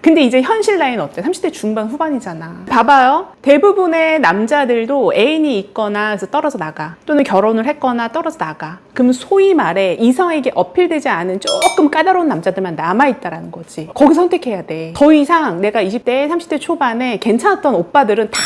근데 이제 현실 나이는 어때? 30대 중반 후반이잖아. 봐봐요. 대부분의 남자들도 애인이 있거나 그래서 떨어져 나가. 또는 결혼을 했거나 떨어져 나가. 그럼 소위 말해 이성에게 어필되지 않은 조금 까다로운 남자들만 남아있다라는 거지. 거기 선택해야 돼. 더 이상 내가 20대, 30대 초반에 괜찮았던 오빠들은 다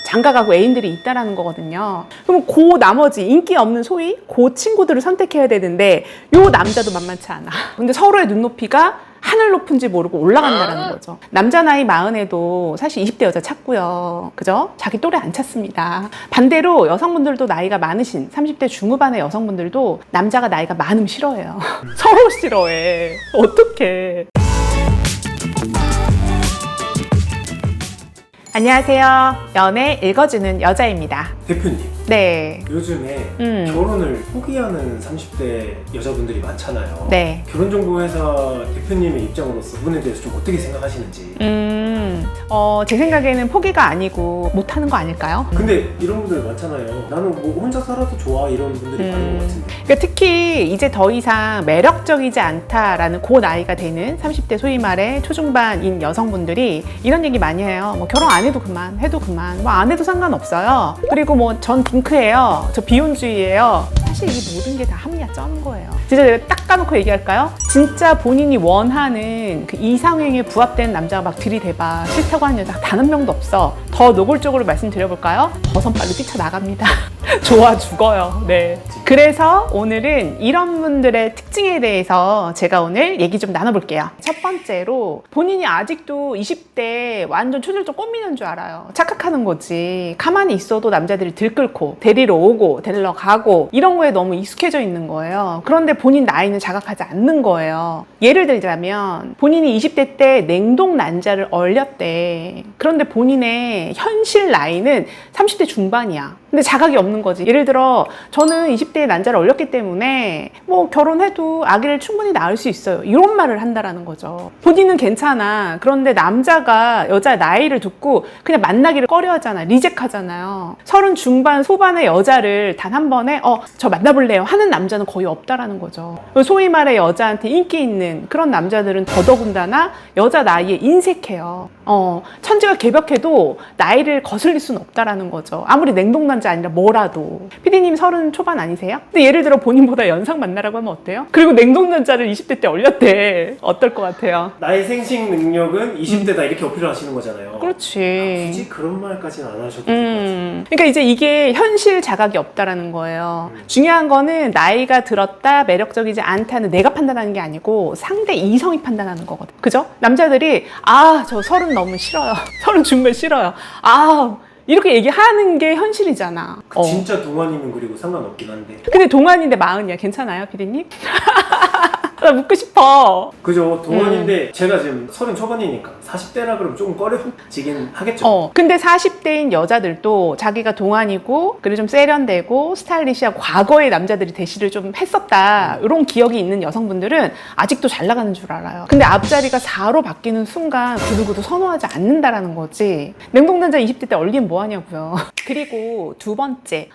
장가가고 애인들이 있다라는 거거든요. 그럼 그 나머지 인기 없는 소위 그 친구들을 선택해야 되는데 요 남자도 만만치 않아. 근데 서로의 눈높이가 하늘 높은지 모르고 올라간다라는 거죠. 남자 나이 40에도 사실 20대 여자 찾고요. 그죠? 자기 또래 안 찾습니다. 반대로 여성분들도 나이가 많으신 30대 중후반의 여성분들도 남자가 나이가 많으면 싫어해요. 서로 싫어해. 어떡해. 안녕하세요. 연애 읽어주는 여자입니다. 대표님, 네. 요즘에 결혼을 포기하는 30대 여자분들이 많잖아요. 네. 결혼정보회사 대표님의 입장으로서 부분에 대해서 좀 어떻게 생각하시는지. 제 생각에는 포기가 아니고 못하는 거 아닐까요? 근데 이런 분들 많잖아요. 나는 뭐 혼자 살아도 좋아 이런 분들이 많은 것 같은데. 그러니까 특히 이제 더 이상 매력적이지 않다라는 그 나이가 되는 30대 소위 말해 초중반인 여성분들이 이런 얘기 많이 해요. 뭐 결혼 안 해도 그만, 해도 그만, 뭐 안 해도 상관없어요. 그리고 뭐 전 딩크예요. 저 비혼주의예요. 사실 이 모든 게 다 합리화 쩌는 거예요. 진짜 내가 딱 까놓고 얘기할까요? 진짜 본인이 원하는 그 이상형에 부합된 남자가 막 들이대봐. 싫다고 하는 여자 단 한 명도 없어. 더 노골적으로 말씀드려볼까요? 버선발로 뛰쳐나갑니다. 좋아 죽어요. 네. 그래서 오늘은 이런 분들의 특징에 대해서 제가 오늘 얘기 좀 나눠볼게요. 첫 번째로 본인이 아직도 20대 완전 초절정 꽃미는 줄 알아요. 착각하는 거지. 가만히 있어도 남자들이 들끓고 데리러 오고 데리러 가고 이런 거에 너무 익숙해져 있는 거예요. 그런데 본인 나이는 자각하지 않는 거예요. 예를 들자면 본인이 20대 때 냉동 난자를 얼렸대. 그런데 본인의 현실 나이는 30대 중반이야. 근데 자각이 없는 거지. 예를 들어 저는 20대에 난자를 얼렸기 때문에 뭐 결혼해도 아기를 충분히 낳을 수 있어요. 이런 말을 한다라는 거죠. 본인은 괜찮아. 그런데 남자가 여자 나이를 듣고 그냥 만나기를 꺼려하잖아. 리젝하잖아요. 30 중반 후반의 여자를 단 한 번에 저 만나볼래요 하는 남자는 거의 없다라는 거죠. 소위 말해 여자한테 인기 있는 그런 남자들은 더더군다나 여자 나이에 인색해요. 천지가 개벽해도 나이를 거슬릴 수는 없다라는 거죠. 아무리 냉동난자 아니라 뭐라도. PD님 30 초반 아니세요? 근데 예를 들어 본인보다 연상 만나라고 하면 어때요? 그리고 냉동난자를 20대 때 얼렸대. 어떨 것 같아요? 나의 생식 능력은 20대다 이렇게 어필을 하시는 거잖아요. 그렇지. 굳이 그런 말까지는 안 하셔도 될 것 같아요. 그러니까 이제 이게 현실 자각이 없다라는 거예요. 중요한 거는 나이가 들었다, 매력적이지 않다는 내가 판단하는 게 아니고 상대 이성이 판단하는 거거든. 그죠? 남자들이 저 30 너무 싫어요. 30 중반 싫어요. 이렇게 얘기하는 게 현실이잖아. 진짜 동안이면 그리고 상관없긴 한데. 근데 동안인데 40이야. 괜찮아요, 피디님? 나 묻고 싶어. 그죠. 동안인데 제가 지금 30 초반이니까 40대라 그러면 조금 꺼려지긴 하겠죠. 근데 40대인 여자들도 자기가 동안이고 그리고 좀 세련되고 스타일리시하고 과거의 남자들이 대시를 좀 했었다. 이런 기억이 있는 여성분들은 아직도 잘 나가는 줄 알아요. 근데 앞자리가 4로 바뀌는 순간 구두구두 선호하지 않는다라는 거지. 냉동난자 20대 때 얼리면 뭐 하냐고요. 그리고 두 번째.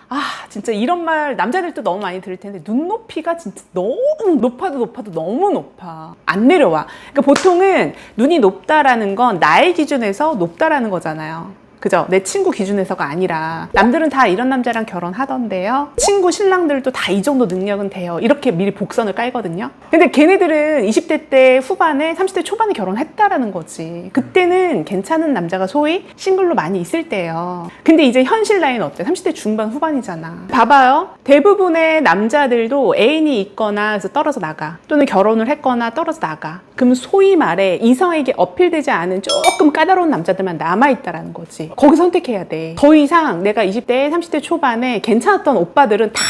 진짜 이런 말 남자들도 너무 많이 들을 텐데 눈높이가 진짜 너무 높아도 너무 높아. 안 내려와. 그러니까 보통은 눈이 높다라는 건 나의 기준에서 높다라는 거잖아요. 그죠? 내 친구 기준에서가 아니라 남들은 다 이런 남자랑 결혼하던데요. 친구 신랑들도 다 이 정도 능력은 돼요. 이렇게 미리 복선을 깔거든요. 근데 걔네들은 20대 때 후반에 30대 초반에 결혼했다라는 거지. 그때는 괜찮은 남자가 소위 싱글로 많이 있을 때예요. 근데 이제 현실 나이는 어때? 30대 중반 후반이잖아. 봐봐요. 대부분의 남자들도 애인이 있거나 그래서 떨어져 나가. 또는 결혼을 했거나 떨어져 나가. 그럼 소위 말해 이성에게 어필되지 않은 조금 까다로운 남자들만 남아있다라는 거지. 거기 선택해야 돼. 더 이상 내가 20대, 30대 초반에 괜찮았던 오빠들은 다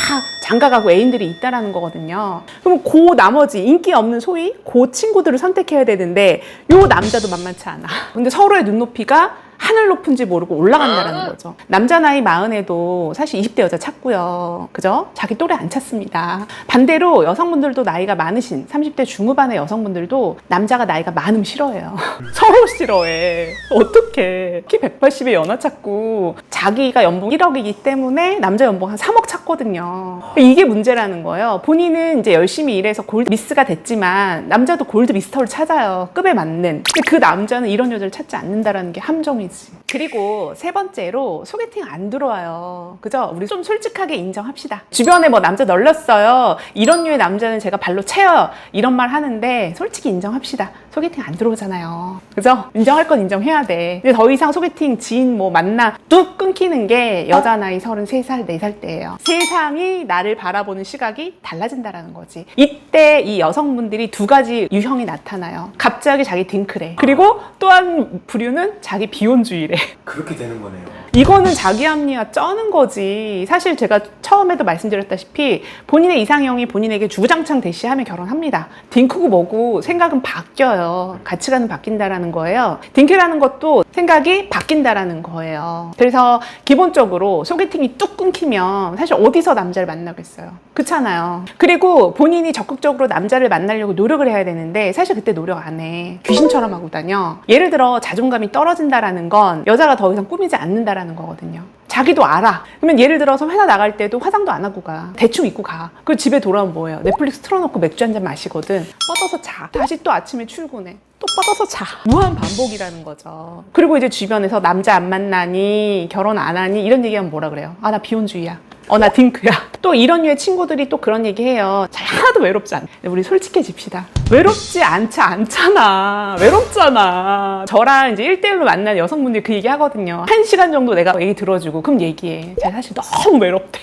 장가가고 애인들이 있다라는 거거든요. 그럼 그 나머지 인기 없는 소위 그 친구들을 선택해야 되는데 요 남자도 만만치 않아. 근데 서로의 눈높이가 하늘 높은지 모르고 올라간다라는 거죠. 남자 나이 40에도 사실 20대 여자 찾고요. 그죠? 자기 또래 안 찾습니다. 반대로 여성분들도 나이가 많으신 30대 중후반의 여성분들도 남자가 나이가 많으면 싫어해요. 서로 싫어해. 어떡해. 키 180에 연하 찾고 자기가 연봉 1억이기 때문에 남자 연봉 한 3억 찾거든요. 이게 문제라는 거예요. 본인은 이제 열심히 일해서 골드 미스가 됐지만 남자도 골드 미스터를 찾아요. 급에 맞는. 근데 그 남자는 이런 여자를 찾지 않는다라는 게 함정이지. 그리고 세 번째로 소개팅 안 들어와요. 그죠? 우리 좀 솔직하게 인정합시다. 주변에 뭐 남자 널렸어요. 이런 류의 남자는 제가 발로 채요. 이런 말 하는데 솔직히 인정합시다. 소개팅 안 들어오잖아요. 그죠? 인정할 건 인정해야 돼. 근데 더 이상 소개팅 지인 뭐 만나 뚝 끊기는 게 여자 나이 33살, 4살 때예요. 세상이 나를 바라보는 시각이 달라진다라는 거지. 이때 이 여성분들이 두 가지 유형이 나타나요. 갑자기 자기 딩크래. 그리고 또 한 부류는 자기 비혼주의래. 그렇게 되는 거네요. 이거는 자기 합리화 쩌는 거지. 사실 제가 처음에도 말씀드렸다시피 본인의 이상형이 본인에게 주구장창 대시하면 결혼합니다. 딩크고 뭐고 생각은 바뀌어요. 가치관은 바뀐다라는 거예요. 딩크라는 것도 생각이 바뀐다라는 거예요. 그래서 기본적으로 소개팅이 뚝 끊기면 사실 어디서 남자를 만나겠어요. 그렇잖아요. 그리고 본인이 적극적으로 남자를 만나려고 노력을 해야 되는데 사실 그때 노력 안 해. 귀신처럼 하고 다녀. 예를 들어 자존감이 떨어진다라는 건 여자가 더 이상 꾸미지 않는다라는 거거든요. 자기도 알아. 그러면 예를 들어서 회사 나갈 때도 화장도 안 하고 가. 대충 입고 가. 그리고 집에 돌아오면 뭐예요? 넷플릭스 틀어놓고 맥주 한 잔 마시거든. 뻗어서 자. 다시 또 아침에 출근해. 또 뻗어서 자. 무한 반복이라는 거죠. 그리고 이제 주변에서 남자 안 만나니, 결혼 안 하니 이런 얘기하면 뭐라 그래요? 아, 나 비혼주의야. 나 딩크야. 또 이런 류의 친구들이 또 그런 얘기 해요. 하나도 외롭지 않아. 우리 솔직해집시다. 외롭지 않잖아. 외롭잖아. 저랑 이제 1대1로 만난 여성분들이 그 얘기 하거든요. 1시간 정도 내가 얘기 들어주고 그럼 얘기해. 제가 사실 너무 외롭대.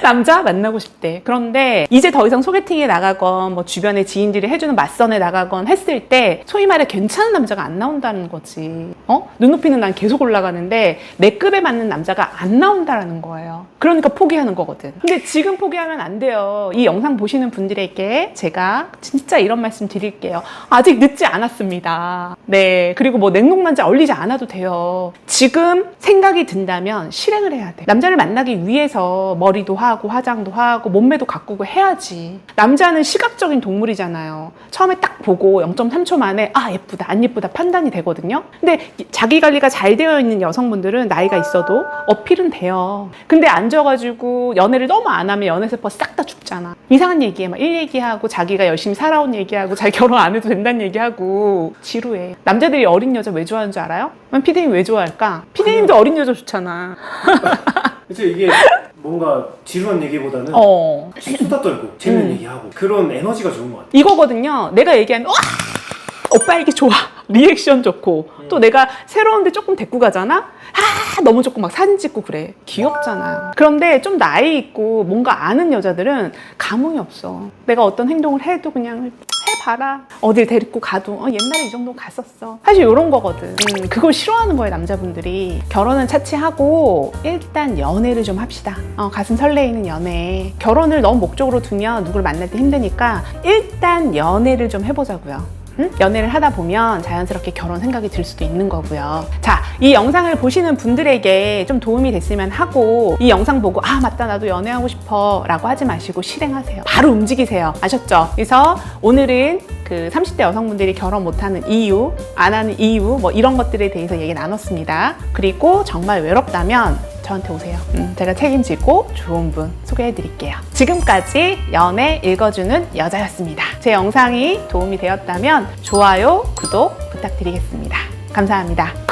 남자 만나고 싶대. 그런데 이제 더 이상 소개팅에 나가건 뭐 주변에 지인들이 해주는 맞선에 나가건 했을 때 소위 말해 괜찮은 남자가 안 나온다는 거지. 눈높이는 난 계속 올라가는데 내 급에 맞는 남자가 안 나온다라는 거예요. 그러니까 포기하는 거거든. 근데 지금 포기하면 안 돼요. 이 영상 보시는 분들에게 제가 진짜 이런 말씀 드릴게요. 아직 늦지 않았습니다. 네. 그리고 뭐 냉동난자 얼리지 않아도 돼요. 지금 생각이 든다면 실행을 해야 돼. 남자를 만나기 위해서 머리도 하고 화장도 하고 몸매도 가꾸고 해야지. 남자는 시각적인 동물이잖아요. 처음에 딱 보고 0.3초 만에 아 예쁘다 안 예쁘다 판단이 되거든요. 근데 자기 관리가 잘 되어 있는 여성분들은 나이가 있어도 어필은 돼요. 근데 앉아가지고 연애를 너무 안 하면 연애세포 싹 다 죽잖아. 이상한 얘기에 막 일 얘기하고 자기가 열심히 살아온 얘기하고 자기 결혼 안 해도 된다는 얘기하고 지루해. 남자들이 어린 여자 왜 좋아하는 줄 알아요? 피디님 왜 좋아할까? 피디님도 어린 여자 좋잖아. 그래서 이게 뭔가 지루한 얘기보다는 수다 떨고 재밌는 얘기하고 그런 에너지가 좋은 것 같아요. 이거거든요. 내가 얘기한 와! 오빠 이게 좋아. 리액션 좋고 또 내가 새로운데 조금 데리고 가잖아? 너무 좋고 막 사진 찍고 그래. 귀엽잖아요. 그런데 좀 나이 있고 뭔가 아는 여자들은 감흥이 없어. 내가 어떤 행동을 해도 그냥 해봐라. 어딜 데리고 가도 옛날에 이 정도 갔었어. 사실 이런 거거든. 그걸 싫어하는 거예요, 남자분들이. 결혼은 차치하고 일단 연애를 좀 합시다. 가슴 설레이는 연애. 결혼을 너무 목적으로 두면 누굴 만날 때 힘드니까 일단 연애를 좀 해보자고요. 연애를 하다 보면 자연스럽게 결혼 생각이 들 수도 있는 거고요. 자, 이 영상을 보시는 분들에게 좀 도움이 됐으면 하고 이 영상 보고 아 맞다 나도 연애하고 싶어 라고 하지 마시고 실행하세요. 바로 움직이세요. 아셨죠? 그래서 오늘은 그 30대 여성분들이 결혼 못하는 이유, 안 하는 이유 뭐 이런 것들에 대해서 얘기 나눴습니다. 그리고 정말 외롭다면 저한테 오세요. 제가 책임지고 좋은 분 소개해드릴게요. 지금까지 연애 읽어주는 여자였습니다. 제 영상이 도움이 되었다면 좋아요, 구독 부탁드리겠습니다. 감사합니다.